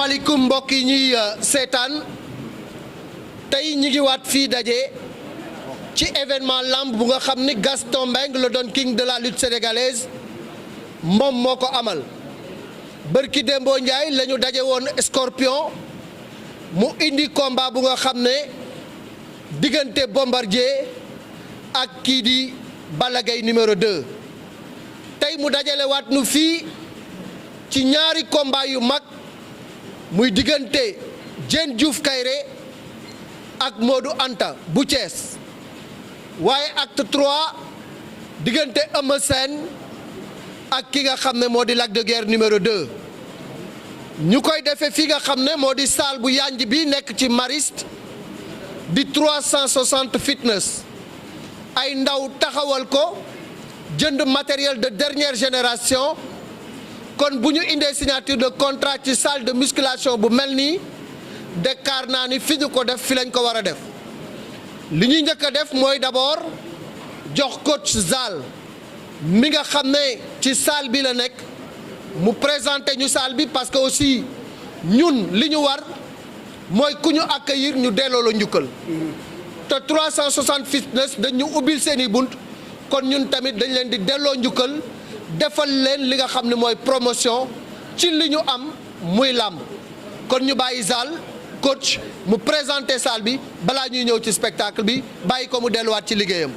asalaamaaleykum mbokk yi ñuy seetaan tey ñi ngi waat fii daje ci événement lamb bu nga xam ni Gaston Mbengue le Don King de la lutte sénégalaise moom moo ko amal bërki Dembo Ndiaye la ñu daje woon Scorpion mu indi combat bu nga xam ne diggante Bombardier ak kii di Balla Gaye numéro 2 tey mu dajale waat nu fii ci ñaari combat yu mag muy diggante Diène Diouf Kaïré ak Modou Anta bu Thiès waaye acte 3 diggante Eumeu Sène ak ki nga xam ne moo di Lac de Guiers numéro 2 ñu koy defee fi nga xam ne moo di salle bu yanj bi nekk ci Mariste di 360 fitness ay ndaw taxawal ko jënd matériel de dernière génération kon bu ñu indee signature de contrat ci salle de musculation bu mel nii déclare naa ni fi ñu ko def fi lañ ko war a def li ñuy njëkk a def mooy d'abord jox coach Zal mi nga xam ne ci salle bi la nekk mu présenter ñu salle bi parce que aussi ñun li ñu war mooy ku ñu accueillir ñu delloo la njukkal te 360 fitness dañ ñu ubbil seeni bunt kon ñun tamit dañ leen di delloo njukkal defal leen li nga xam ne mooy promotion ci li ñu am muy làmb kon ñu bàyyi Zal coach mu présenter salle bi balaa ñuy ñëw ci spectacle bi bàyyi ko mu delluwaat ci liggéeyam.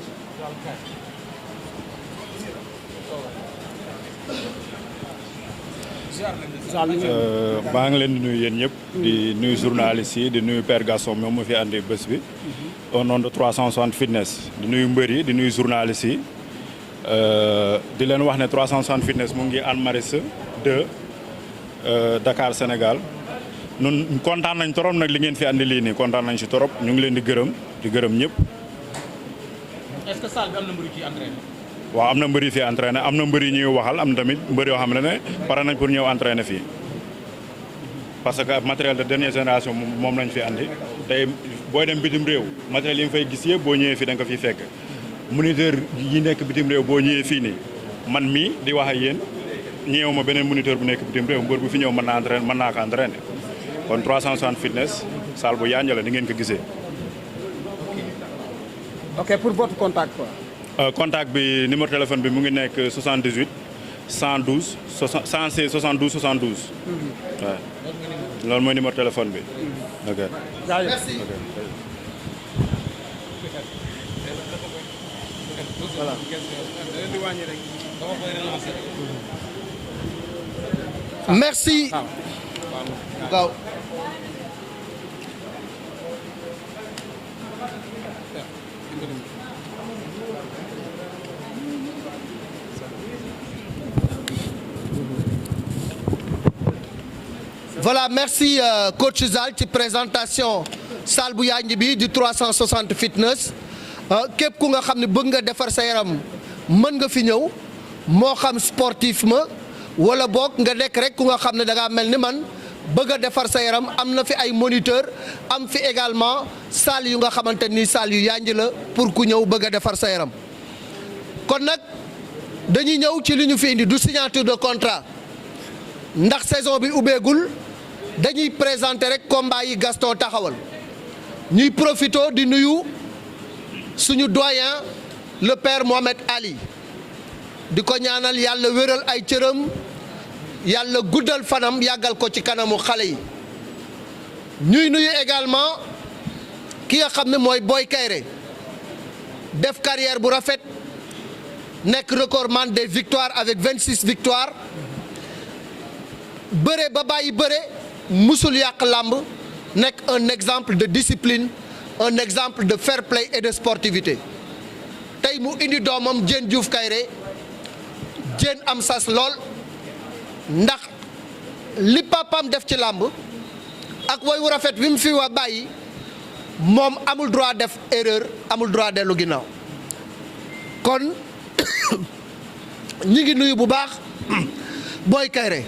maa ngi leen di nuyu yéen ñëpp di nuyu journalistes yi di nuyu Père Gaston moom mu fi andi bés bi au nom de 360 fitness di nuyu mbër yi di nuyu journalistes yi di leen wax ne 360 fitness mu ngi Hann Maristes 2 Dakar Sénégal nun kontaan nañ torop nag li ngeen fi andi lii nii kontaan nañ si torop ñu ngi leen di gërëm ñëpp. est-ce que salle bi am na mbër yu ciy entraîné. waaw am na mbër yu fi entraîné am na mbër yu ñuy waxal am tamit mbër yoo xam ne pare nañ pour ñëw entraîné fii parce que matériel de dernière génération moom lañ fi andi tey booy dem bitim réew matériel yi nga fay gis yëpp boo ñëwee fii da nga ko fiy fekk moniteur yi nekk bitim réew boo ñëwee fii nii man mii di wax ak yéen ñëw ma beneen moniteur bu nekk bitim réew mbër bu fi ñëw mën naa ko entraîné kon 360 fitness salle bu yànja la ni ngeen ko gisee. ok pour votre contact quoi. Contact bi numéro téléphone bi mu ngi nekk 78 112 116 72 72. waaw loolu mooy numéro téléphone bi. ok. Merci. voilà. Merci. waaw. Voilà, merci coach Zal ci présentation salle bu yanj bi di 360 fitness képp ku nga xam ne bëgg nga defar sa yaram mën nga fi ñëw moo xam sportif ma wala boog nga nekk rek ku nga xam ne da ngaa mel ni man bëgg a defar sa yaram am na fi ay moniteur am fi également salle yu nga xamante ni salle yu yanj la pour ku ñëw bëgg a defar sa yaram kon nag dañuy ñëw ci li ñu fi indi du signature de contrat ndax saison bi ubbeegul dañuy présenter rek combat yi Gaston taxawal ñuy profito di nuyu suñu doyen le père Mohamed Ali di ko ñaanal yàlla wéral ay cëram yàlla guddal fanam yàggal ko ci kanamu xale yi ñuy nuyu également ki nga xam ne mooy Boy Kaïré def carrière bu rafet nekk recordman des victoires avec 26 victoires bëre ba bàyyi bëre musul yàq làmb nekk un exemple de discipline un exemple de fair play et de sportivité tey mu indi doomam Diène Diouf Kaïré Diène am sas lool ndax li papaam def ci làmb ak woy wu rafet wi mu fi wa bàyyi moom amul droit def erreur amul droit dellu ginnaaw kon ñi ngi nuyu bu baax Boy Kaïré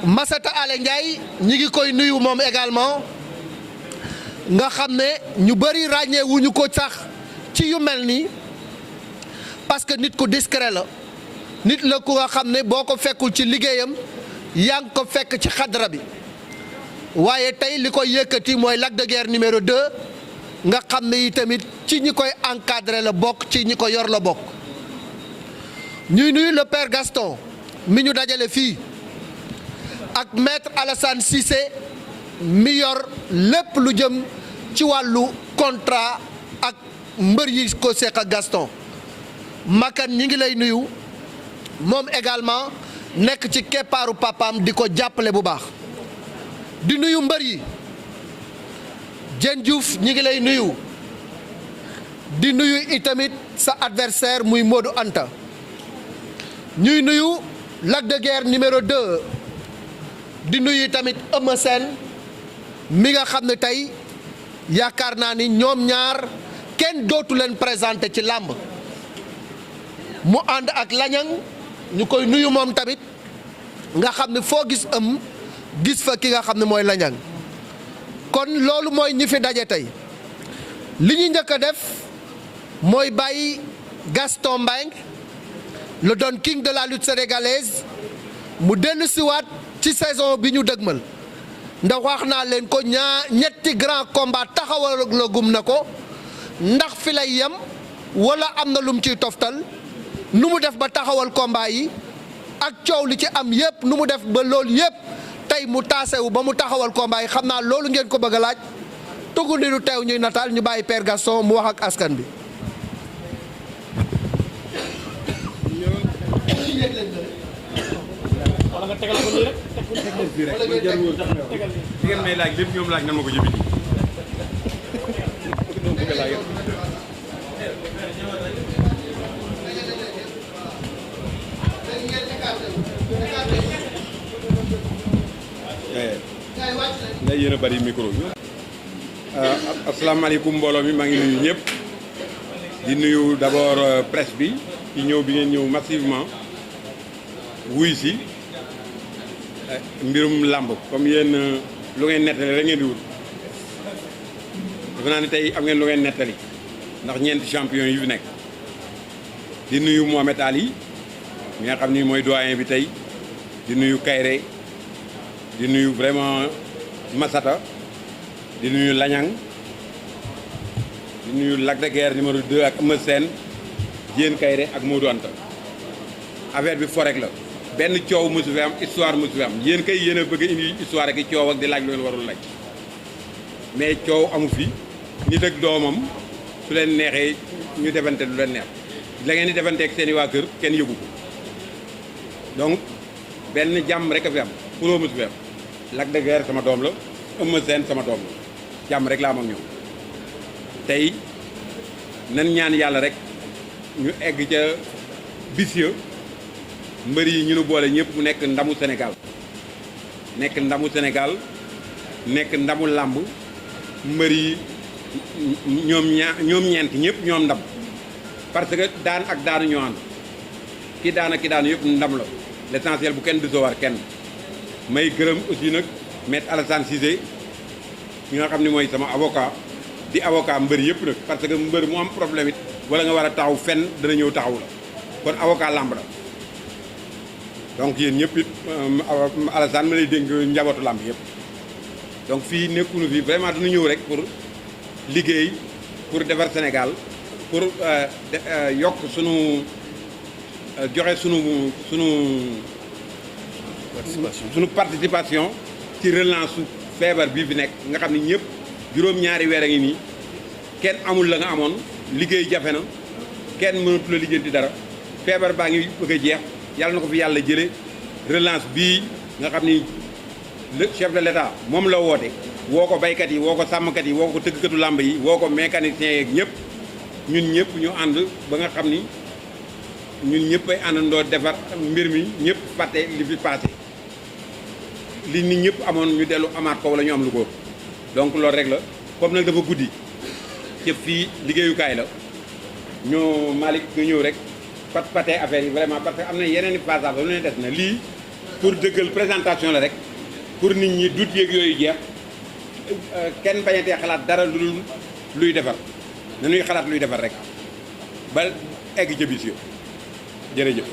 Massata Ale Ndiaye ñi ngi koy nuyu moom également nga xam ne ñu bëri ràññee wuñu ko sax ci yu mel nii parce que nit ku discret la nit la ku nga xam ne boo ko fekkul ci liggéeyam yaa ngi ko fekk ci xadra bi waaye tey li koy yëkkati mooy Lac de Guiers numéro 2 nga xam ne yi tamit ci ñi koy encadré la bokk ci ñi ko yor la bokk ñuy nuyu le père Gaston mi ñu dajale fii ak maître Alassane Cissé mi yor lépp lu jëm ci wàllu contrat ak mbër yi ko seq ak Gaston Makan ñi ngi lay nuyu moom également nekk ci keppaaru papaam di ko jàppale bu baax di nuyu mbër yi Diène Diouf ñi ngi lay nuyu di nuyu itamit sa adversaire muy Modou Anta ñuy nuyu Lac de Guiers numéro 2 di nuyu tamit Eumeu Sène mi nga xam ne tey yaakaar naa ni ñoom ñaar kenn dootu leen présenté ci làmb mu ànd ak lañang ñu koy nuyu moom tamit nga xam ne foo gis gis fa ki nga xam ne mooy lañang kon loolu mooy ñi fi daje tey li ñu njëkk a def mooy bàyyi Gaston Mbengue le Don King de la lutte sénégalaise mu dellu siwaat ci saison bi ñu dëgmal ndax wax naa leen ko ñetti grand combat taxawalagum na ko ndax fi lay yem wala am na lum ciy toftal nu mu def ba taxawal combat yi ak coow li ci am yépp nu mu def ba loolu yépp tey mu taasewu ba mu taxawal combat yi xam naa loolu ngeen ko bëgg a laaj tugg ni lu teew ñuy nataal ñu bàyyi Père Gaston mu wax ak askan bi. wala nga tegal ko nii rek tegal li ngeen may laaj lépp ñoom laaj nan ma ko jëbi nga yéen a bari micro bi. asalaamaaleykum mbooloo mi maa ngi nuyu ñëpp di nuyu d'abord presse bi ci ñëw bi ngeen ñëw massivement wuy si mbirum làmb comme yéen lu ngeen nettali rek ngeen di wut defe naa ne tey am ngeen lu ngeen nettali ndax ñeenti champion yi fi nekk di nuyu Mohamed Ali mi nga xam ni mooy doyen bi tey di nuyu Kayre di nuyu vraiment Massata di nuyu Lañang di nuyu Lac de Guiers numéro 2 ak Eumeu Sène Diène Kayre ak Modou Anta affaire bi forek la benn coow mosu fi am histoire mosu fi am yéen kay yéen a bëgg indi histoire ak i coow ak di laaj loolu warul laaj mais coow amu fi nit ak doomam su leen neexee ñu defante du leen neex la ngeen di defanteeg seen i waa kër kenn yëgu ko donc benn jàmm rek a fi am xuloo mosu fi am Lac de Guiers sama doom la Eumeu Sène sama doom la jàmm rek laa am ak ñoom tey nan ñaan yàlla rek ñu egg ca bis ya mbër yi ñu nu boole ñëpp mu nekk ndamu Sénégal nekk ndamu Sénégal nekk ndamu làmb mbër yi ñoom ñeent ñëpp ñoom ndam parce que daan ak daanu ñoo ànd ki daan ak ki daanu yëpp ndam la l'essentiel bu kenn décevoir kenn may gërëm aussi nag maître Alassane Cissé ñi nga xam ne mooy sama avocat di avocat mbër yëpp nag parce que mbër mu am problème it wala nga war a taxaw fenn dana ñëw taxaw la kon avocat làmb la donc yéen ñëpp it Alassane ma lay dénk njabootu làmb yëpp donc fii nekkunu fii vraiment dañu ñëw rek pour liggéey pour defar Sénégal pour yokk sunu joxe sunu participation ci relance su feebar bii fi nekk nga xam ne ñëpp juróom-ñaari weer a ngi nii kenn amul la nga amoon liggéey jafe na kenn mënatu la lijjanti dara feebar baa ngi bëgg a jeex yàlla na ko fi yàlla jële relance bii nga xam ni le chef de l'État moom la woote woo ko baykat yi woo ko sàmmkat yi woo ko tëggkatu làmb yi woo ko mécaniciens yeeg ñëpp ñun ñëpp ñu ànd ba nga xam ni ñun ñëpp ay àndandoo defar mbir mi ñëpp fàtte li fi passé li nit ñëpp amoon ñu dellu amaat ko wala ñu am lu ko donc loolu rek la comme nag dafa guddi te fii liggéeyukaay la ñoo Malick nga ñëw rek pate affaire yi vraiment parce que am na yeneen i passage lu ne des na lii pour dëggal présentation la rek pour nit ñi dut yeeg yooyu jeex kenn bañatee xalaat dara luy defar nañuy xalaat luy defar rek ba egg ca bis yo jërëjëf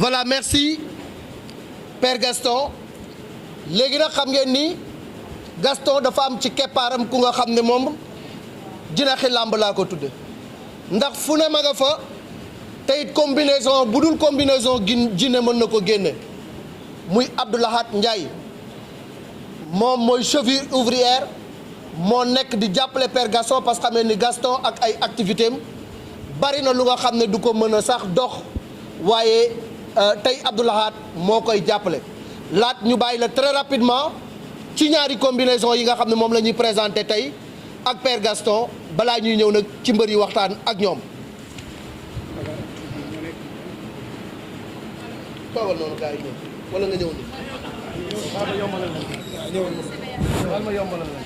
voilà merci Père Gaston léegi nag xam ngeen ni Gaston dafa am ci keppaaram ku nga xam ne moom jinaxi làmb laa ko tudde ndax fu ne ma nga fa te it combinaison bu dul combinaison jinne mën na ko génne muy Abdoulahat Ndiaye moom mooy cheville ouvrière moo nekk di jàppale Père Gaston parce que xamee ni Gaston ak ay activité am bari na lu nga xam ne du ko mën a sax dox waaye tey Abdoulahat moo koy jàppale laat ñu bàyyi la très rapidement ci ñaari combinaison yi nga xam ne moom la ñuy présenté tey ak Père Gaston balaa ñuy ñëw nag ci mbër yi waxtaan ak ñoom. toogal noonu gars yi ñëw wala nga ñëw nii. waaw ma yombalal la waaw ma yombalal la.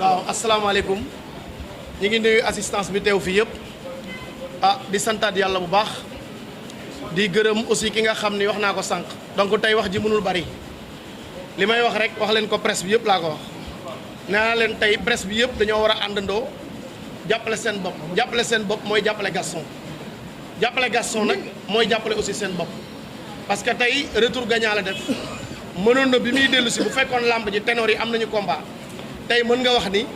waaw asalaamaaleykum ñu ngi nuyu assistance bi teew fii yëpp di santaat yàlla bu baax di gërëm aussi ki nga xam ni wax naa ko sànq donc tey wax ji mënul bari li may wax rek wax leen ko presse bi yëpp laa ko wax nee naa leen tey presse bi yëpp dañoo war a àndandoo jàppale seen bopp mooy jàppale Gaston nag mooy jàppale aussi seen bopp parce que tey retour gagnant la def mënoon na bi muy dellu si bu fekkoon làmb ji ténor yi am nañu combat tey mën nga wax ni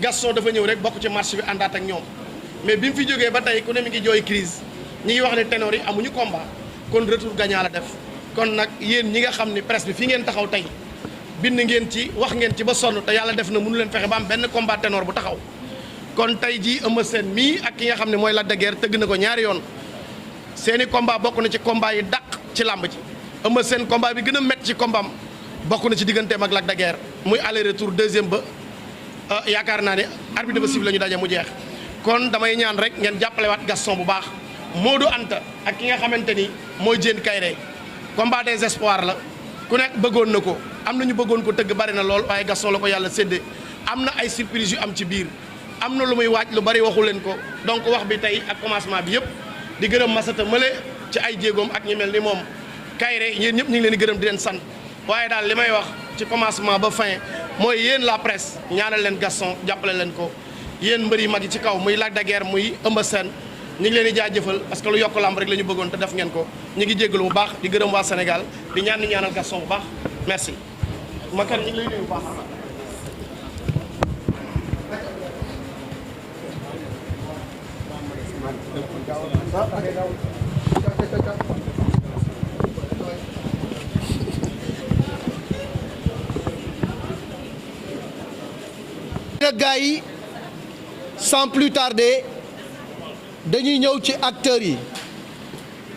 Gaston dafa ñëw rek bokk ci marché bi àndaat ak ñoom mais bi mu fi jógee ba tey ku ne mi ngi jooy crise ñi ngi wax ne ténor yi amuñu combat kon retour gagnant la def kon nag yéen ñi nga xam ni presse bi fi ngeen taxaw tey bind ngeen ci wax ngeen ci ba sonn te yàlla def na mënu leen fexe ba am benn combat ténor bu taxaw kon tey jii Eumeu Sène mii ak ki nga xam ne mooy Lac de Guiers tëgg na ko ñaari yoon seeni combat bokk na ci combat yi dàq ci làmb ji Eumeu Sène combat bi gën a métti ci combat am bokk na ci digganteem ak Lac de Guiers muy aller retour deuxième ba yaakaar naa ne arbitre ba siffle la ñu daje mu jeex kon damay ñaan rek ngeen jàppalewaat Gaston bu baax Modou Anta ak ki nga xamante ni mooy Diène Kaïré combat des espoirs la ku nekk bëggoon na ko am na ñu bëggoon ko tëgg bari na lool waaye Gaston la ko yàlla séddee am na ay surprise yu am ci biir am na lu muy waaj lu bari waxu leen ko donc wax bi tey ak commencement bi yëpp di gërëm Masata Mële ci ay jéegoom ak ñi mel ni moom Kaïré yéen ñëpp ñu ngi leen di gërëm di leen sant waaye daal li may wax ci commencement ba fin mooy yéen la presse ñaanal leen Gaston jàppale leen ko yéen mbër yi mag yi ci kaw muy Lac de Guiers muy Eumeu Sène ñu ngi leen di jaajëfal parce que lu yokk lamb rek la ñu bëggoon te def ngeen ko ñu ngi jéggalu bu baax di gërëm waa Sénégal di ñaanal Gaston bu baax merci Makar ñu ngi lay nuyu bu baax. nag gars yi sans plus tarder dañuy ñëw ci acteurs yi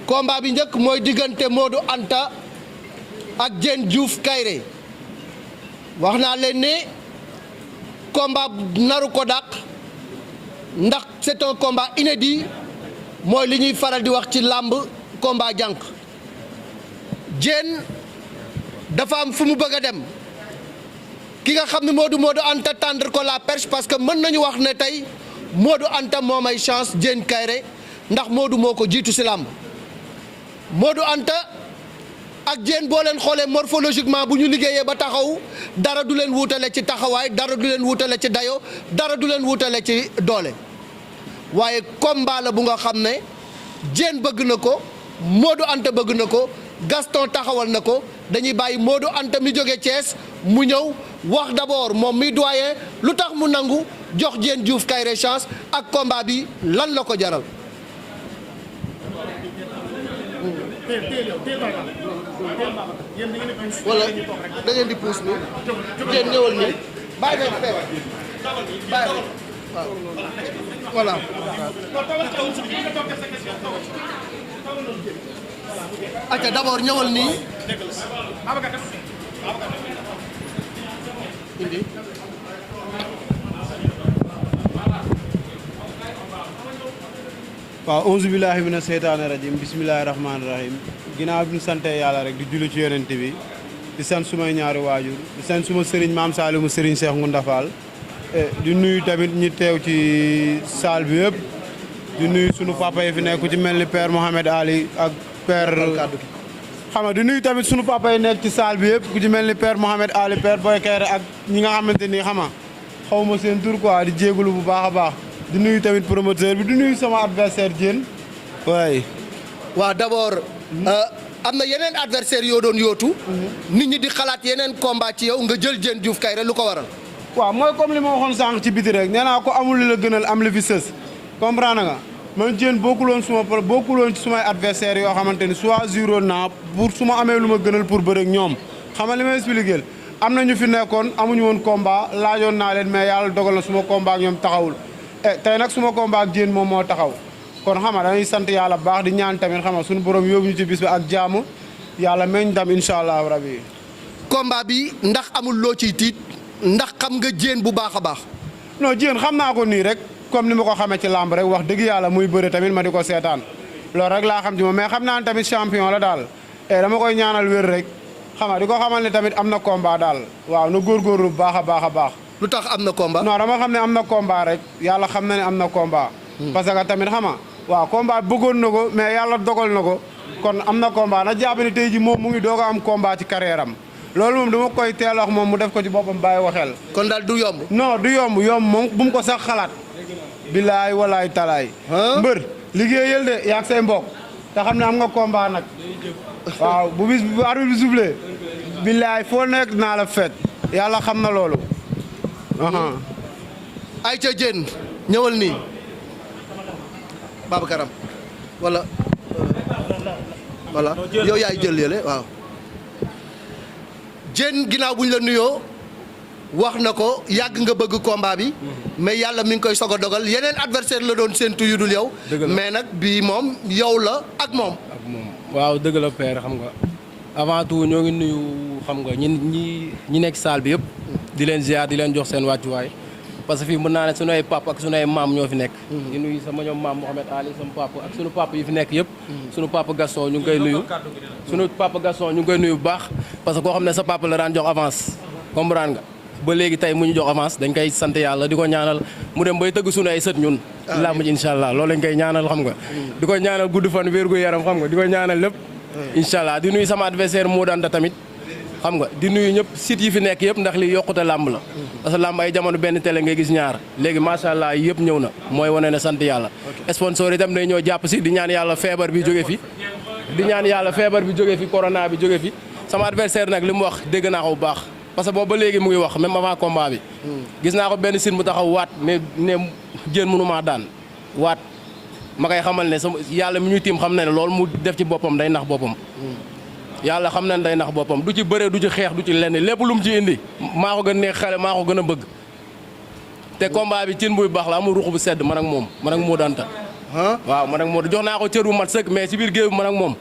combat bi njëkk mooy diggante Modou Anta ak Diène Diouf Kaïré wax naa leen ne combat naru ko dàq ndax c'est un combat inédit mooy li ñuy faral di wax ci làmb combat jànq Diène dafa am fu mu bëgg a dem ki nga xam ne Modou Anta tendre ko la perche parce que mën nañu wax ne tey Modou Anta moo may chance Diène Kaïré ndax Modou moo ko jiitu si làmb Modou Anta ak Diène boo leen xoolee morphologiquement bu ñu liggéeyee ba taxaw dara du leen wuutale ci taxawaay dara du leen wuutale ci dayo dara du leen wuutale ci doole waaye combat la bu nga xam ne Diène bëgg na ko Modou Anta bëgg na ko Gaston taxawal na ko dañuy bàyyi Modou Anta mi jóge Thiès mu ñëw wax d'abord moom mi doyen lu tax mu nangu jox Diène Diouf Kaïré chance ak combat bi lan la ko jaral. wala da ngeen di puus nii Diène ñëwal nii bàyyi leen fekk bàyyi waaw voilà. acca d'abord ñëwal nii indi waaw auzu billahi mina seytaani rajim bismillahi rahmaani rahim ginnaaw bi ñu sante yàlla rek di julli ci yonent bi di sant sumay ñaari waajur di sant suma sëriñ maam Salimu sëriñ Cheikh Ngounda Fall di nuyu tamit ñi teew ci salle bi yëpp di nuyu sunu papa yi fi nekk ku ci mel ni père Mohamed Ali ak père xam nga di nuyu tamit sunu papa yi nekk ci salle bi yëpp ku ci mel ni père Mohamed Ali père Boy Kéré ak ñi nga xamante ni xam nga xaw ma seen tur quoi di jégalu bu baax a baax di nuyu tamit promoteur bi di nuyu sama adversaire Diène waaye. waaw d'abord am na yeneen adversaire yoo doon yootu. nit ñi di xalaat yeneen combat ci yow nga jël Diène Diouf Kaïré lu ko waral. waaw mooy comme li ma waxoon sànq ci biti rek nee naa ko amul li la gënal am li fi sës comprendre nga man Diène bokkuloon ci sumay adversaire yoo xamante ni choisiroon naa pour su ma amee lu ma gënal pour bëre ak ñoom xam nga li may expliquer am na ñu fi nekkoon amuñu woon combat laajoon naa leen mais yàlla dogal na suma combat ak ñoom taxawul tey nag suma combat ak Diène moom moo taxaw kon xam nga dañuy sant yàlla bu baax di ñaan tamit xam nga suñu borom yóbbu ñu ci bis bi ak jaamu yàlla meñ dam incha allahu rabi. combat bi ndax amul loo ciy tiit ndax xam nga Diène bu baax a baax. non Diène xam naa ko nii rek comme ni ma ko xamee ci làmb rek wax dëgg yàlla muy bëre tamit ma di ko seetaan loolu rek laa xam ci moom mais xam naa ne tamit champion la daal dama koy ñaanal wér rek xam nga di ko xamal ne tamit am na combat daal waaw na góorgóorlu bu baax a baax a baax. lu tax am na combat. non dama xam ne am na combat rek yàlla xam na ne am na combat. parce que tamit xam nga waaw combat bëggoon na ko mais yàlla dogal na ko kon am na combat na jàpp ne tey ji moom mu ngi doog a am combat ci carrière am loolu moom dama koy teel wax moom mu def ko ci boppam bàyyi waxeel. kon daal du yomb. non du yomb moom bu mu ko sax xalaat. bilaay walaay talaay. mbër liggéeyal de yaa ak say mbokk te xam ne am nga combat nag. waaw bu bis bu arbitre bi soufflé bilaay foo nekk naa la fet yàlla xam na loolu. Aïcha Diène ñëwal nii Babakaram wala voilà yow yaay jël yële waaw. Diène ginnaaw bu ñu la nuyoo wax na ko yàgg nga bëgg combat bi mais yàlla mi ngi koy soog a dogal yeneen adversaire la doon séentu yu dul yow. mais nag bii moom yow la ak moom. waaw dëgg la père xam nga avant tout ñoo ngi nuyu xam nga ñi nekk salle bi yëpp di leen ziar di leen jox seen wàccuwaay parce que fii mën naa ne sunu ay papa ak sunu ay maam ñoo fi nekk. di nuyu sama ñoom maam Mohamed Ali sama papa ak sunu papa yi fi nekk yëpp. sunu papa Gaston ñu ngi koy nuyu. sunu papa Gaston ñu ngi koy nuyu bu baax parce que koo xam ne sa papa la daan jox avance comprendre nga ba léegi tey mu ñu jox avance dañ koy sant yàlla di ko ñaanal mu dem bay tëgg sunu ay sët ñun. làmb ji incha allah loolu lañ koy ñaanal xam nga. di ko ñaanal gudd fan wér gu yaram xam nga di ko ñaanal lépp. incha allah di nuyu sama adversaire moo daan tamit. xam nga di nuyu ñëpp site yi fi nekk yëpp ndax li yokkute làmb la parce que làmb ay jamono benn télé ngay gis ñaar léegi macha allah yëpp ñëw na mooy wane ne sant yàlla sponsor itam day ñëw jàpp si di ñaan yàlla feebar bi jóge fi corona bi jóge fi sama adversaire nag li mu wax dégg naa ko bu baax parce que boobu ba léegi mu ngi wax même avant combat bi gis naa ko benn site mu taxaw waat ne Diène mënumaa daan waat ma koy xamal ne sama yàlla mi ñuy tiim xam na ne loolu mu def ci boppam day nax boppam yàlla xam na ne day nax boppam du ci bëre du ci xeex du ci lenn lépp lu mu ci indi maa ko gën neex xale maa ko gën a bëgg te combat bi cin buy baax la amul ruux bu sedd man ak moom man ak moo danta waaw man ak moo jox naa ko cër bu mat sëkk mais ci biir géew bi man ak moom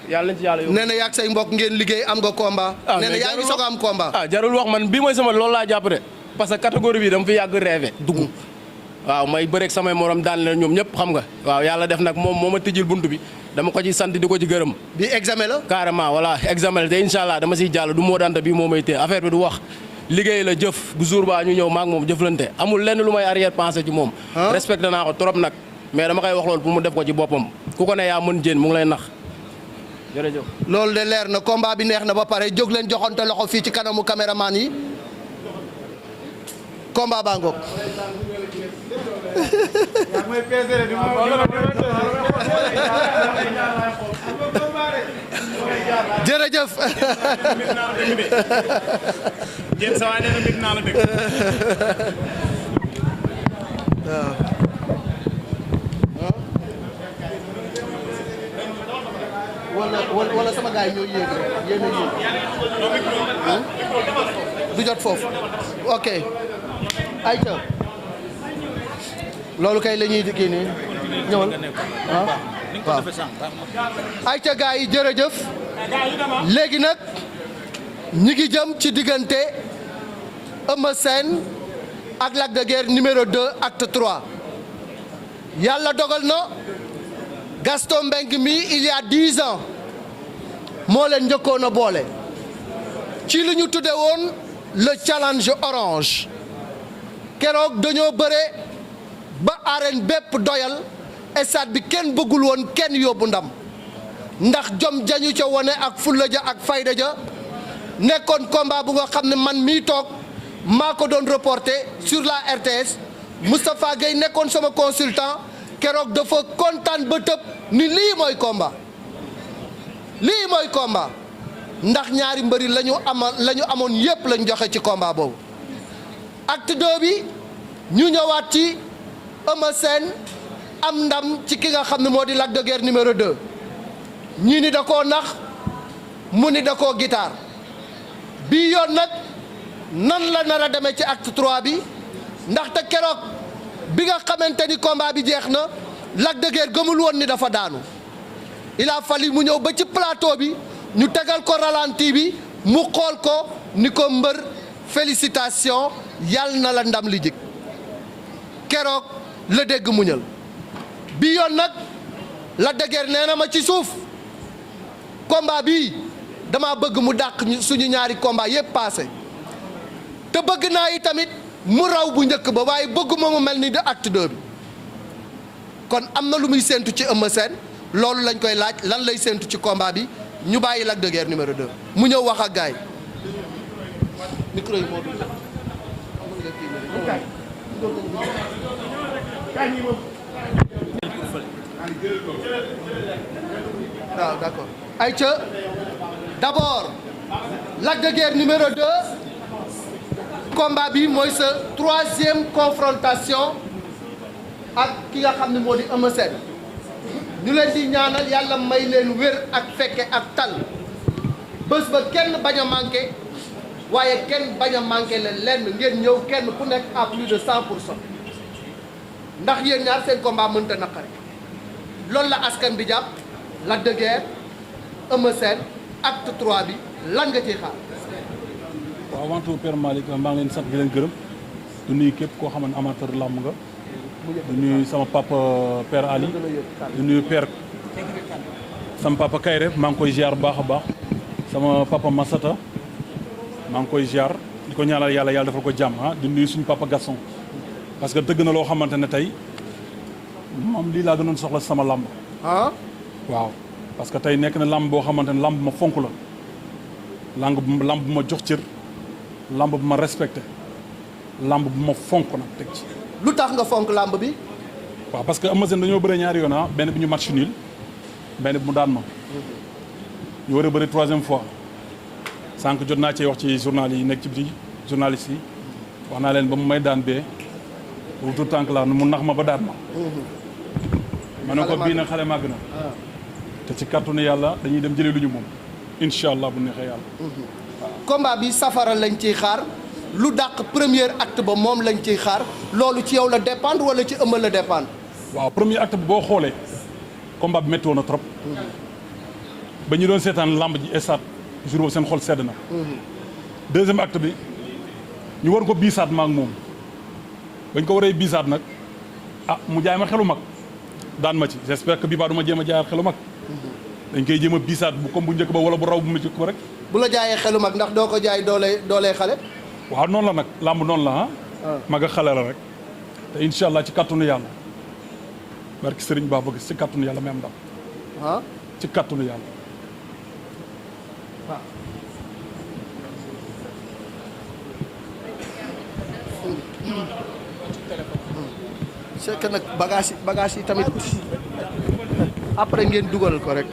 yàlla nañ ci yàlla yóbbu. nee na yaa ak say mbokk ngeen liggéey am nga combat. nee na yaa ngi soog a am combat. jarul wax man bii mooy sama loolu laa jàpp de parce que catégorie bi dama fi yàgg rêvé dugg waaw may bëreeg samay morom daan leen ñoom ñëpp xam nga waaw yàlla def nag moom moo ma tijjil bunt bi dama ko ci sant di ko ci gërëm. bi examen la. carrément voilà examen la te incha allah dama siy jàll du moo danta bii moo may téye affaire bi du wax liggéey la jëf bu jour ba ñu ñëw maak moom jëflante amul lenn lu may arrière pensé ci moom. respecté naa ko trop nag mais dama koy wax loolu pour mu def ko ci boppam ku ko ne yaa mën Diène mu ngi lay nax jërëjëf. loolu de leer na combat bi neex na ba pare jóg leen joxante loxo fii ci kanamu caméraman yi combat baa ngoog. jërëjëf. Diène sa waay nee na mbir naa la dëgg. wala sama gars yi ñoo yéeg yéen a yéeg du jot foofu ok ayca loolu kay la ñuy kii nii ñëwal waaw ayca gars yi jërëjëf léegi nag ñi ngi jëm ci diggante Eumeu Sène ak Lac de Guiers numéro 2 acte 3 yàlla dogal na Gaston Mbengue mi il y a 10 ans moo leen njëkkoon a boole ci li ñu tudde woon le challenge orange keroog dañoo bëre ba arène bépp doyal stade bi kenn bëggul woon kenn yóbbu ndam ndax jom jañu ca wone ak fulla ja ak fayda ja nekkoon combat bu nga xam ne man mii toog maa ko doon reporté sur la RTS Moustapha Gueye nekkoon sama consultant keroog dafa kontaan ba tëb ni lii mooy combat ndax ñaari mbëri la ñu amoon yépp lañ joxe ci combat boobu. acte 2 bi ñu ñëwaat ci Eumeu Sène am ndam ci ki nga xam ne moo di Lac de Guiers numéro 2 ñii ni da koo nax mu ni da koo gitaar bii yoon nag nan la nar a demee ci acte 3 bi ndaxte keroog bi nga xamante ni combat bi jeex na Lac de Guiers gëmul woon ni dafa daanu il a fallu mu ñëw ba ci plateau bi ñu tegal ko ralenti bi mu xool ko ni ko mbër félicitation yàlla na la ndam li jik keroog la dégg muñal bi yoon nag Lac de Guiers nee na ma ci suuf combat bii dama bëgg mu dàq suñu ñaari combat yépp passé te bëgg naa yi tamit mu raw bu njëkk ba waaye bëgguma mu mel ni de acte 2 bi kon am na lu muy séentu ci Eumeu Sène loolu lañ koy laaj lan lay séentu ci combat bi ñu bàyyi Lac de Guiers numéro 2 mu ñëw wax ak gaay micro yi moo dul waaw d'accord ayca d'abord Lac de Guiers numéro 2 combat bi mooy sa 3e confrontation ak ki nga xam ne moo di Eumeu Sène ñu leen di ñaanal yàlla may leen wér ak fekke ak tal bés ba kenn bañ a manqué waaye kenn bañ a manqué leen lenn ngeen ñëw kenn ku nekk à plus de 100% ndax yéen ñaar seen combat mënta naqari loolu la askan bi jàpp Lac de Guiers Eumeu Sène acte 3 bi lan nga ciy xaar. waaw avant tout Père Malick maa ngi leen sant di leen gërëm du nuyu képp koo xam ne amateur làmb nga du nuyu sama papa Père Ali du nuyu Père sama papa Kayre maa ngi koy ziar bu baax a baax sama papa Massata maa ngi koy ziar di ko ñaanal yàlla yàlla defal ko jàmm di nuyu suñu papa Gaston parce que dëgg na loo xamante ne tey moom lii laa gënoon soxla sama làmb waaw parce que tey nekk na làmb boo xamante ne làmb bu ma fonk la làmb bu ma jox cër làmb bu ma respecté làmb bu ma fonk nag teg ci. lu tax nga fonk làmb bi. waaw parce que Eumeu Sène dañoo bëre ñaari yoon benn bi ñu match nul benn bi mu daan ma ñu war a bëri 3e fois sànq jot naa cee wax ci journal yi nekk ci biir journaliste yi wax naa leen ba mu may daan bee bu tout tànk la mu nax ma ba daan ma. ma ne ko bii nag xale màgg na. te ci kàttanu yàlla dañuy dem jëlee lu ñu moom incha allah bu neexee yàlla. combat bi safara lañ ciy xaar lu dàq premier acte ba moom lañ ciy xaar loolu ci yow la dépendre wala ci Eumeu la dépendre. waaw premier acte bi boo xoolee combat bi métti woon na trop. ba ñu doon seetaan lamb ji stade jour boobu seen xol sedd na. deuxième acte bi ñu war ko biisaat ma ak moom bañ ko waree biisaat nag mu jaay ma xelu mag daan ma ci j'espère que bii baa du ma jéem a jaayaat xelu mag. dañ koy jéem a biisaat bu comme bu njëkk ba wala bu raw bu njëkk ba rek. bu la jaayee xelu mag ndax doo ko jaay doolee xale. waaw noonu la nag làmb noonu la mag a xale la rek te incha allah ci kàttanu yàlla barki sëriñ Ba bëgg ci kàttanu yàlla may am ndam. ci kàttanu yàlla. waaw. c'est que nag bagage yi tamit après ngeen dugal ko rek.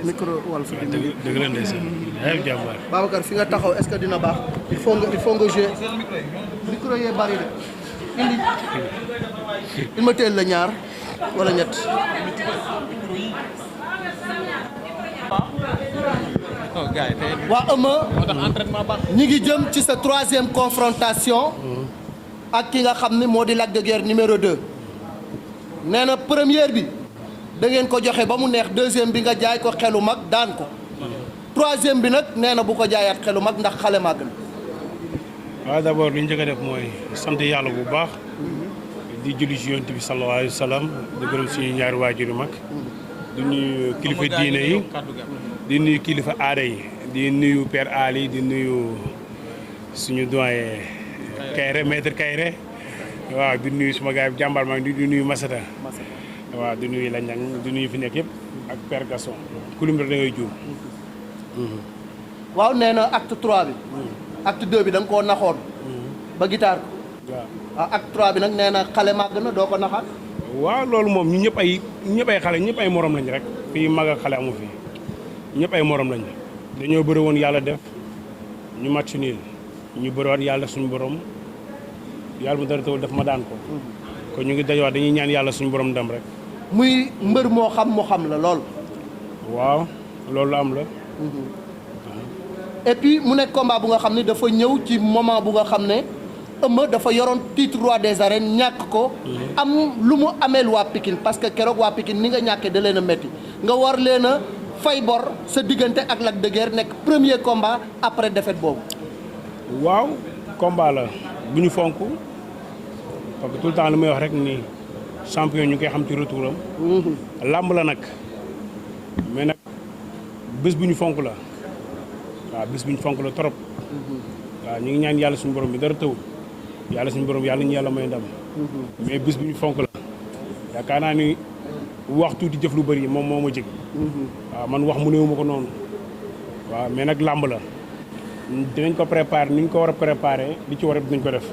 micro wal fa dëgg la ndeysaan ay jàmbaar. Babacar fi nga taxaw est-ce que dina baax il faut nga jouer micro yee bari de indi il ma teel la ñaar wala ñett. waa Eumeu ñi ngi jëm ci sa 3e confrontation ak ki nga xam ne moo di Lac de Guiers numéro 2 nee na première bi da ngeen ko joxe ba mu neex 2e bi nga jaay ko xelu mag daan ko 3e bi nag nee na bu ko jaayaat xelu mag ndax xale màgg na. waaw d'abord li ñu njëkk a def mooy sant yàlla bu baax di julli ci yonent bi sallallahu alayhi wa sallam di gërëm suñu ñaari waajur yu mag di nuyu kilifa diine yi di nuyu kilifa aada yi di nuyu Père Ali di nuyu suñu doyen Kayre maître Kayre waaw di nuyu suma gars yi jàmbaar maa ngi di nuyu Masata waaw di nuyu Lanjang di nuyu fi nekk yëpp ak Père Gaston ku lim rek da ngay juum. waaw nee na acte 3 bi. acte 2 bi da nga koo naxoon. ba guitare ko. waaw acte 3 bi nag nee na xale màgg na doo ko naxaat. waaw loolu moom ñu ñëpp ay xale ñëpp ay morom lañ rek fii mag ak xale amu fi ñëpp ay morom lañ dañoo bëri woon yàlla def ñu match nul ñu bëriwaat yàlla suñu borom yàlla mu dara tawul def ma daan ko. kon ñu ngi dajewaat dañuy ñaan yàlla suñu borom ndam rek. muy mbër moo xam la lool. waaw loolu am la. et puis mu nekk combat bu nga xam ne dafa ñëw ci moment bu nga xam ne Eumeu dafa yoroon titre roi des arènes ñàkk ko. am lu mu ameel waa Pikine parce que keroog waa Pikine ni nga ñàkkee da leen a métti nga war leen a fay bor sa diggante ak Lac de Guiers nekk premier combat après défaite boobu. waaw combat la bu ñu fonk parce que tout le temps li may wax rek ni champion ñu koy xam ci retour am. làmb la nag mais nag bés bu ñu fonk la waaw bés bu ñu fonk la trop. waaw ñu ngi ñaan yàlla suñu borom bi dara tawul yàlla suñu borom yàlla ñu yàlla may ndam. mais bés bu ñu fonk la yaakaar naa ni wax tuuti jëf lu bëri moom moo ma jëg. waaw man wax mu néew ma ko noonu waaw mais nag làmb la dinañ ko préparer ni ñu ko war a préparer li ci war a dinañ ko def.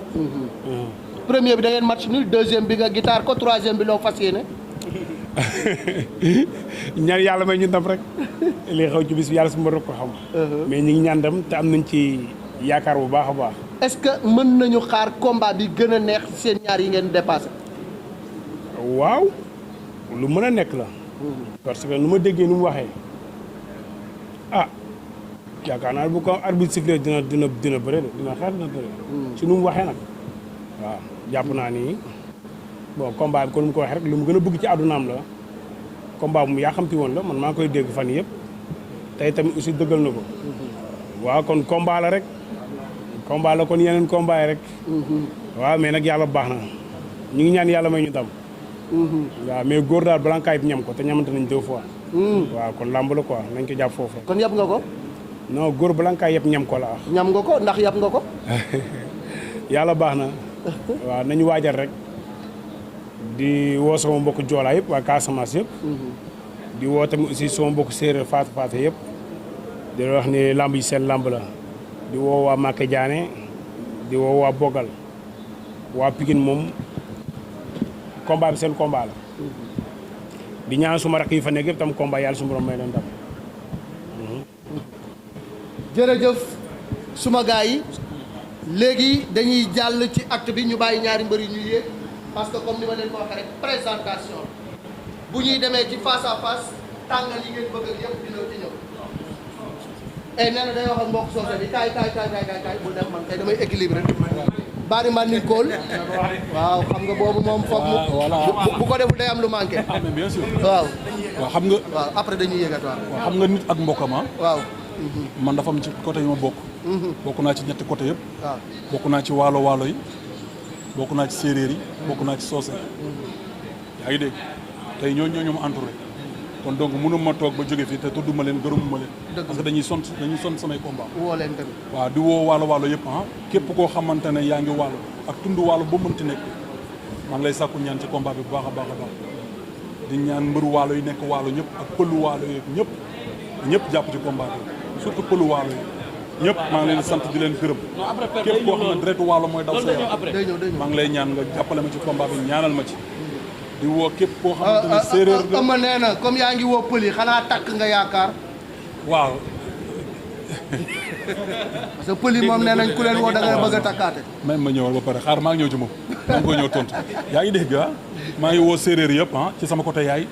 premier bi da ngeen match nul deuxième bi nga guitare ko troisième bi loo fas yéene. ñaan yàlla may ñu ndam rek li xew ci bis bi yàlla su ma rek ko xam. mais ñu ngi ñaan ndam te am nañ ci yaakaar bu baax a baax. est-ce que mën nañu xaar combat bi gën a neex seen ñaar yi ngeen dépassé. waaw lu mën a nekk la. parce que nu ma déggee nu mu waxee yaakaar naa bu ko arbitre sifflé dina bëre de dina xeex dina bëre. si nu mu waxee nag waaw jàpp naa ni bon combat bi kon mu ko waxee rek lu mu gën a bëgg ci àddunaam la combat bu mu yaa xamti woon la man maa ngi koy dégg fan yëpp tey tamit aussi dëggal na ko. waaw kon combat la rek combat la kon yeneen combat yi rek. waaw mais nag yàlla baax na ñu ngi ñaan yàlla may ñu tam. waaw mais góor daal balaa kaay bi ñam ko te ñamante nañ 2 fois. waaw kon làmb la quoi nañ ko jàpp foofu. kon yab nga ko. non góor balaa kaay yëpp ñam ko la wax. ñam nga ko ndax yab nga ko. yàlla baax na waaw nañu waajal rek di woo sama mbokku joolaa yëpp waa Casamance yëpp. di woo tamit aussi sama mbokku séeréer faatu faatu yëpp. di wax ni lamb yi seen lamb la di woo waa Maka Diané di woo waa Bogal waa Pikine moom combat bi seen combat la di ñaan suma rakk yi fa nekk yëpp tam combat yàlla su borom may leen ndam. jërëjëf suma gars yi léegi dañuy jàll ci acte bi ñu bàyyi ñaari mbër yi ñu yéeg parce que comme ni ma leen ko waxee rek présentation bu ñuy demee ci face à face tàngal yi ngeen bëgg yëpp dina ci ñëw. nee na day wax ak mbokk soose bi kaay bul def man kay damay équilibré bari man ni kool waaw xam nga boobu moom foog mu bu ko deful day am lu manqué. mais bien sûr. waaw xam nga. waaw après dañuy yëgat waaw. xam nga nit ak mbokkam waaw. man dafa am ci côté yu ma bokk. bokk naa ci ñetti côté yëpp. waaw bokk naa ci waalo yi bokk naa ci séeréer yi bokk naa ci soose. yaa ngi dégg tey ñoo ma entouré. kon donc mënuma toog ba jóge fii te tudduma leen gërëmuma leen. parce que dañuy sont samay combat. woo leen tamit. waaw di woo waalo yëpp képp koo xamante ne yaa ngi waalo ak tund waalo ba mënti nekk maa ngi lay sàkku ñaan ci combat bi bu baax a baax a baax di ñaan mbëru waalo yi nekk waalo ñëpp ak pëlu waalo yi ñëpp jàpp ci combat bi surtout pëlu waalo yi ñëpp maa ngi leen sant di leen gërëm képp koo xam ne deretu waalo mooy daw sa yaram maa ngi lay ñaan nga jàppale ma ci combat bi ñaanal ma ci. di woo képp koo xamante ne séeréer nga Eumeu nee na comme yaa ngi woo pël yi xanaa takk nga yaakaar. waaw. parce que pël yi moom nee nañ ku leen woo da nga bëgg a takkaate. même ma ñëwal ba pare xaar maa ngi ñëw ci moom maa ngi koy ñëw tontu yaa ngi dégg maa ngi woo séeréer yëpp ci sama côté yaay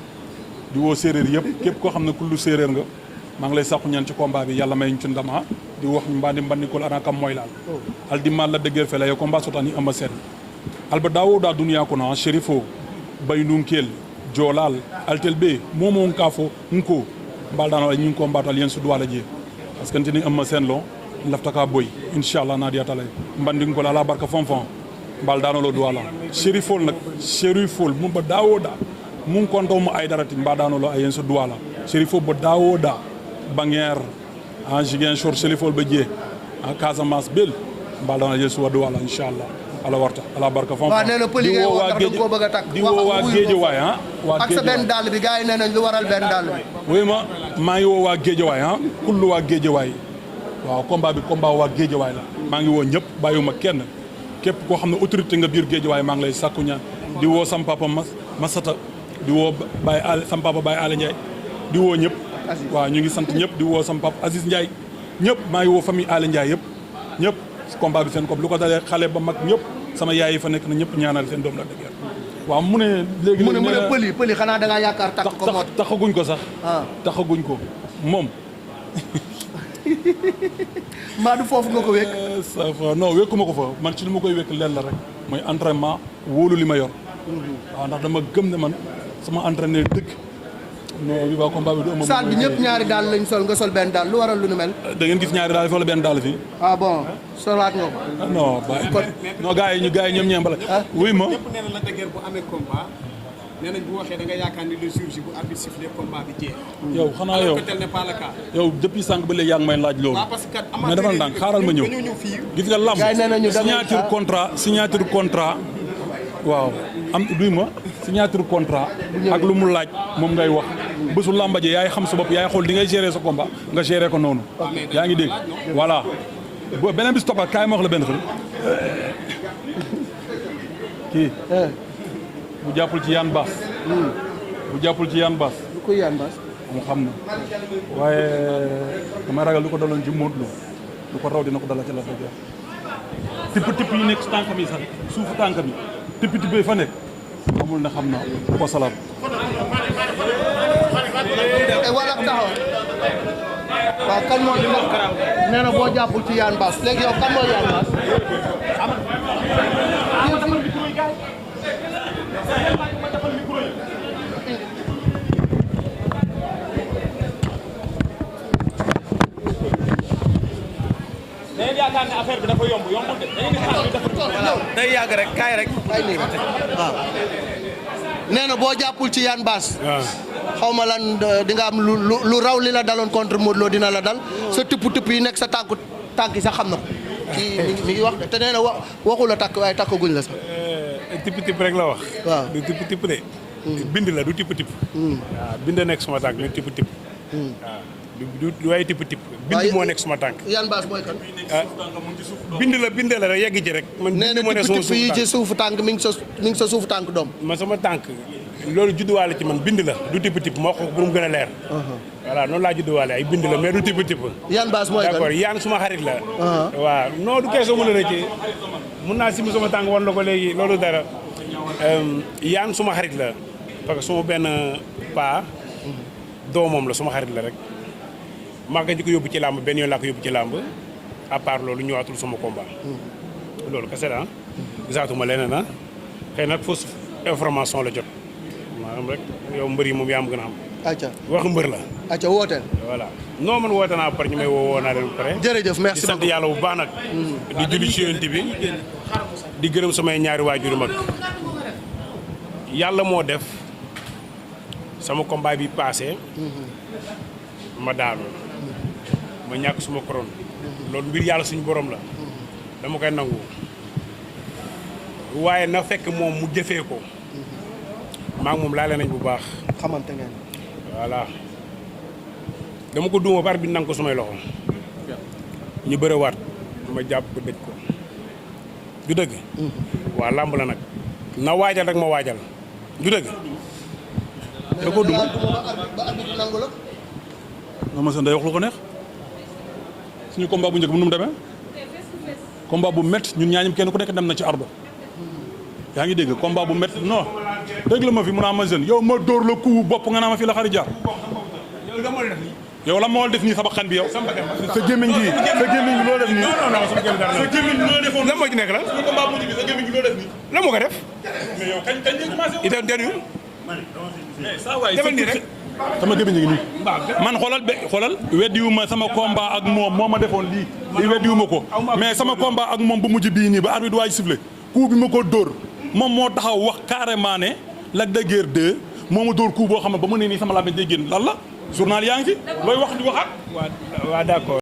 di woo séeréer yëpp képp koo xam ne kullu séeréer nga maa ngi lay sàkku ñaan ci combat bi yàlla may ñu ci ndam di wax mbandi mbandikol ana kam moy laal aldi mal la dëggeer fela yo combat sotani Eumeu Sène alba dawo da duniya kono sherifo baynum kel joolal altel be momo ka fo nko mbal dano ñing combat al yen su duwala je parce que tini Eumeu Sène lo laftaka boy inchallah naadi atalay mbanding ko ala barka fonfon mbal danolo duwala sherifol nak sherifol mum ba dawoda mun konto mo ay darati mba danolo ay so duwala sherifol ba dawoda banguer en jigen short sherifol ba je en Casamance bel mbal dana je so duwala inchallah ala warta ala barka fonfon waaw nee na pël yi ngay wax ndax da nga koo bëgg a takk di woo waa Géejawaay ah waa ak sa benn dàll bi gars yi nee nañ lu waral benn dàll bi oui maa ngi woo waa Géejawaay ah kullu waa Géejawaay waaw combat bi combat waa Géejawaay la maa ngi woo ñëpp bàyyiwuma kenn képp koo xam ne autorité nga biir Géejawaay maa ngi lay sàkku ñaan di woo sam papa Masata di woo Baye Al sam papa Baye Ala Ndiaye di woo ñëpp waaw ñu ngi sant ñëpp di woo sam papa Aziz Ndiaye ñëpp maa ngi woo famille Ala Ndiaye yëpp ñëpp combat bi seen koom lu ko dalee xale ba mag ñëpp sama yaay yi fa nekk na ñëpp ñaanal seen doom la dëgg waaw mu ne léegi mu ne pël yi xanaa da ngaa yaakaar takk ko moo taxaguñ ko sax taxaguñ ko moom mbaa du foofu nga ko wékk non wékkuma ko fa man ci li ma koy wékk leen la rek mooy entraînement wóolu li ma yor waaw ndax dama gëm ne man sama entraîneur dëkk non bi waa combat bi du ëmb salle bi ñëpp ñaari daal lañ sol nga sol benn daal lu waral lu nu mel da ngeen gis ñaari daal fi wala benn daal fii ah bon solaat nga ko non non gars yi ñoom ñeem bala wuy ma ñëpp nee na la dëgër bu amee combat nee nañ bu waxee da nga yaakaar ni le jour ji bu arbitre sifflé combat bi jeex yow xanaa yow tel n'est pas le cas yow depuis sànq ba léegi yaa ngi may laaj loolu mais dafa ndànk xaaral ma ñëw gis nga lamb signature contrat waaw am duy ma signature contrat ak lu mu laaj moom ngay wax bésu làmbaje yaay xam sa bopp yaay xool di ngay gérer sa combat nga gérer ko noonu yaa ngi dégg voilà beneen bis toppat kaay ma wax la benn xel kii bu jàppul ci Yann Bass bu jàppul ci Yann Bass lu koy Yann Bass mu xam na waaye damay ragal lu ko daloon ci Modou Lo lu ko raw dina ko dala ci la dëgg tipp yi nekk ci tànkam yi sax suufu tànkam yi tipp yi fa nekk amul na xam na ko salaam wala taxaw waaw kan moo di nee na boo jàppul ci Yann Bass léegi yow kan mooy Yann Bass mais yaakaar ne affaire bi dafa yomb yombul de dañuy xaar ñu defar day yàgg rek kaay rek ay nii waaw nee na boo jàppul ci Yann Bass xaw ma lan di nga am lu raw li la daloon contre Modou Lo dina la dal sa tëpp yi nekk sa tànk yi sax xam na ko kii mi ngi wax de te nee na waxu la takk waaye takkaguñ la sax tipp rek la wax waaw du tipp de bind la du tipp waaw bind nekk suma tànk du tipp waaw du waaye tipp bind moo nekk suma tànk Yann Bass mooy kan bind la rek yegg ci rek man bind moo nekk sama tipp yi ci suufu tànk mi ngi sa suufu tànk doom man sama tànk loolu judduwaale ci man bind la du tipp moo ko pour mu gën a leer voilà noonu laa judduwaale ay bind la mais du tipp Yann Bass mooy kan d'accord Yann suma xarit la waaw non du keesoo mën a rëcc mun naa simu sama tànk wan la ko léegi loolu dara Yann suma xarit la parce que suma benn paa doomam la suma xarit la rek maa ngi ko yóbbu ci làmb benn yoon laa ko yóbbu ci làmb à part loolu ñëwaatul sama combat loolu kese la gisaatuma leneen na xëy nag fausse information la jot maanaam rek yow mbër yi moom yaa ma gën a xam acca waxu mbër la acca wooteel voilà non man woote naa par ñu may woo naa leen pare jërëjëf merci di sant yàlla bu baax nag di julli ci yonent bi di gërëm samay ñaari waajur mag yàlla moo def sama combat bi passé ma daanu ma ñàkk suma couronne loolu mbir yàlla suñu borom la dama koy nangu waaye na fekk moom mu jëfee ko maa ngi moom laale nañ bu baax xamante ngeen voilà dama ko duuma bar bi nangu ko sumay loxo ñu bëre waat ma jàpp ko dëj ko du dëgg waa làmb la nag na waajal rek ma waajal du dëgg da ko duma ba arbitre nangu la non ma seen day wax lu ko neex suñu combat bu njëkk bu nu mu demee combat bu métti ñun ñaañum kenn ku nekk dem na ci ardo yaa ngi dégg combat bu métti non dégg la ma fi mun naa ma jeune yow ma dóor la ku bopp nga naa ma fi la xari jaar yow la moo def nii sama xan bi yow sa gémmiñ gi loo def nii sa gémmiñ gi loo defoon lan moo ci nekk la suñu combat bu njëkk sa gémmiñ gi loo def nii lan moo ko def mais yow kañ ngay commencé itam denu saa waay defal nii rek sama gémmiñ ngi nii man xoolal weddiwuma sama combat ak moom moo ma defoon lii weddiwuma ko mais sama combat ak moom bu mujj bii nii ba arbitre waaj sifflé coup bi ma ko dóor moom moo taxaw wax carrément ne Lac de Guiers 2 moo ma dóor coup boo xam ne ba mu ne nii sama làmmiñ day génn lan la journal yaa ngi fi looy wax di waxaat waa d'accord